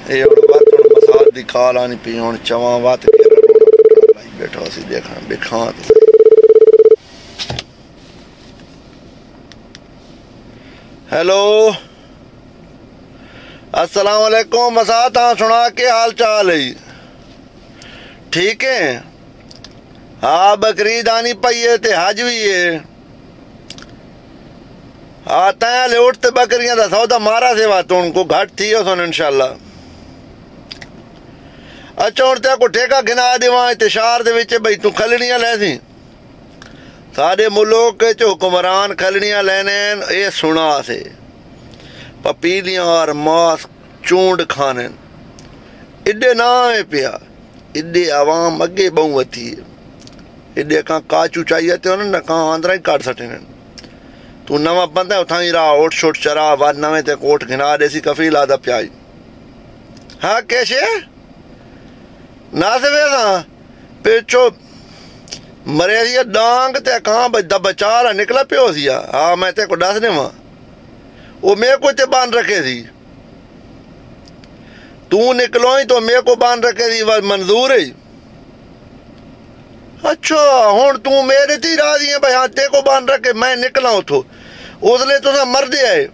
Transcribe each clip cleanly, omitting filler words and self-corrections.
یہ وقت مساد دی کال آنی پی ہوں چواں وقت لائی بیٹھا سی دیکھنا بکھاں ہیلو السلام علیکم مساد ہاں سنا کے حال چال ہے ٹھیک ہے ہاں بقرعید آنی پئی ہے تے حج بھی ہے ہاں تیاں لے اٹھتے بکریاں دا سودا مارا سے وات ان کو گھٹ تھی ہو سن انشاءاللہ اچھا ہوں تے کو ٹھیکہ گھنا دیواں اتشار دے وچے بھئی تو کھلڑیاں لے سی سارے ملوک چو حکمران کھلڑیاں لینے اے سنا سے پپیلیاں اور ماس چونڈ کھانے اڈے نہ آئے پیا اڈے عوام اگے بہوں تھی اڈے کہاں کاچو چاہیے تے انہوں نے کہاں آندرہ ہی کاٹ سٹے تو نواں بندہ اتھاں ہی رہا اوٹ شوٹ چرا واد نویں تے کوٹ گھنا دے سی کفیل آدھا پیائی ہاں کیسے ناسے ویسا پیچو مریضیت ڈانگ تے کہاں بچارا نکلا پیو سیا ہاں میں تے کو ڈاس نے ماں وہ میں کو تے بان رکھے تھی تو نکلوئی تو میں کو بان رکھے تھی منظور ہے اچھا ہون تو میرے تھی راضی ہیں بھائی ہاں تے کو بان رکھے میں نکلا ہوں تو اس لئے تو سا مرد آئے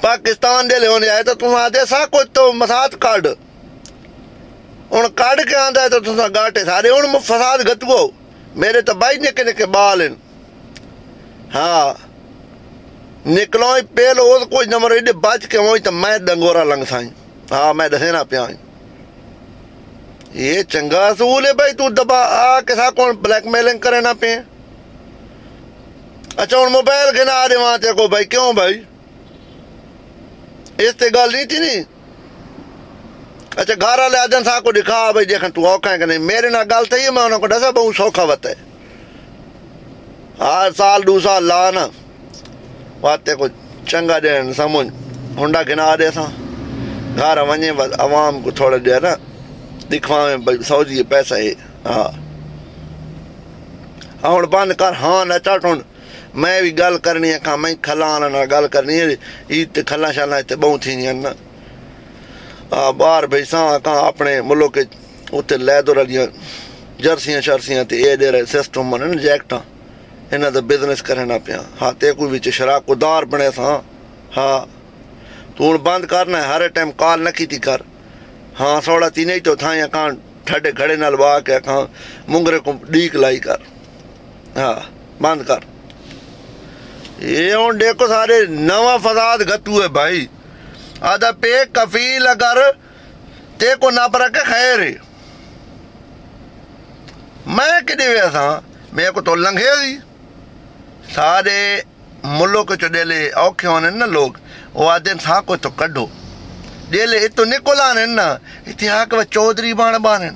پاکستان دے لے ہونے آئے تو تم آدھے سا کچھ تو مساد کاڑ ان کاڑ کے آندھا ہے تو تم سا گاٹے سارے ان فساد گتگو میرے تو بھائی نکے نکے بال ہیں ہاں نکلوئی پہلو اس کچھ نمبر ایڈے بچ کے ہوئی تو میں ڈنگورا لنگ سائیں ہاں میں دسینا پیائیں یہ چنگا اصول ہے بھائی تو دبا آ کے سا کون بلیک میلنگ کرے نہ پہ اچھا ان موبائل گھنا آ رہے وہاں تے کو بھائی کیوں بھائی اس تے گال نہیں تھی نہیں اچھا گھارا لے آدن سا کو دکھا بھائی دیکھن تو اوکھا ہے کہ نہیں میرے نہ گال تھی میں انہوں کو ڈسا بہت سوکھا وط ہے آج سال دو سال لانا واتے کو چنگا دین سمجھ ہنڈا گھنا آ رہے سا گھارا ونجے عوام کو تھوڑا دیا نا دکھواں میں سعودی پیسہ ہے ہاں ہاں بند کر ہاں نہ چاٹ ہوں میں بھی گل کرنی ہے کہاں میں کھلانا نہ گل کرنی ہے عید تے کھلا شالا تے بہت تھی نہیں نا باہر بھائی ساں کہاں اپنے ملک کے اتنے لے دو رلیاں جرسیاں شرسیاں تے اے دے رہے سسٹم بنے نا جیکٹاں انہاں دا بزنس کرنا پیا ہاں تے کوئی وچ شراکو دار بنے ساں ہاں تو ہوں بند کرنا ہے ہر ٹائم کال نہ کی تھی کر ہاں سوڑا تی نہیں تو تھا یا کہاں ٹھڈے گھڑے نال وا کے کہاں منگرے کو ڈیک لائی کر ہاں بند کر یہ ہوں دیکھو سارے نواں فساد گتو ہے بھائی آدھا پہ کفیل اگر تے کو نہ پرکھے خیر ہے میں کدے ویسا میں کو تو لنگھے دی سارے ملک چو ڈیلے اوکھے ہونے نا لوگ وہ آدھے سا کو تو کڈو ڈیلے اتو نکولانے نا اتحاق و چودری بانے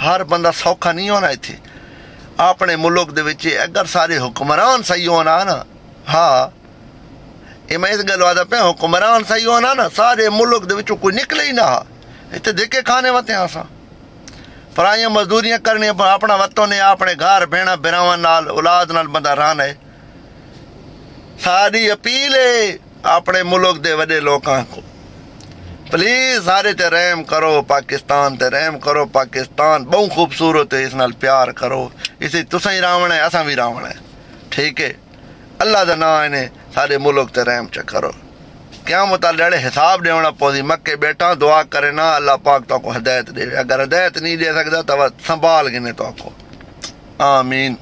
ہر بندہ سوکھا نہیں ہونا تھے اپنے ملک دے وچے اگر سارے حکمران صحیح ہونا نا ہاں یہ میں اس گل آدھا پہ حکمران صحیح ہونا نا سارے ملک دے وچوں کوئی نکلے ہی نہ اتنے دکے کھانے وتے ہیں آساں پرائیاں مزدوریاں کرنی اپنا وطن نے اپنے گھر بھیڑا براواں نال اولاد نال بندہ رہنا ہے ساری اپیل ہے اپنے ملک دے وڈے لوکاں کو پلیز سارے تے رحم کرو پاکستان تے رحم کرو پاکستان بہت خوبصورت ہے اس نال پیار کرو اسے تساں ہی راونا ہے اساں بھی راونا ہے ٹھیک ہے اللہ دا نام انہیں سارے ملک تے رحم چا کرو قیامت والے حساب دیونا پوزی مکے بیٹھا دعا کرے نا اللہ پاک تو کو ہدایت دے اگر ہدایت نہیں دے سکتا تو سنبھال گنے تو کو آمین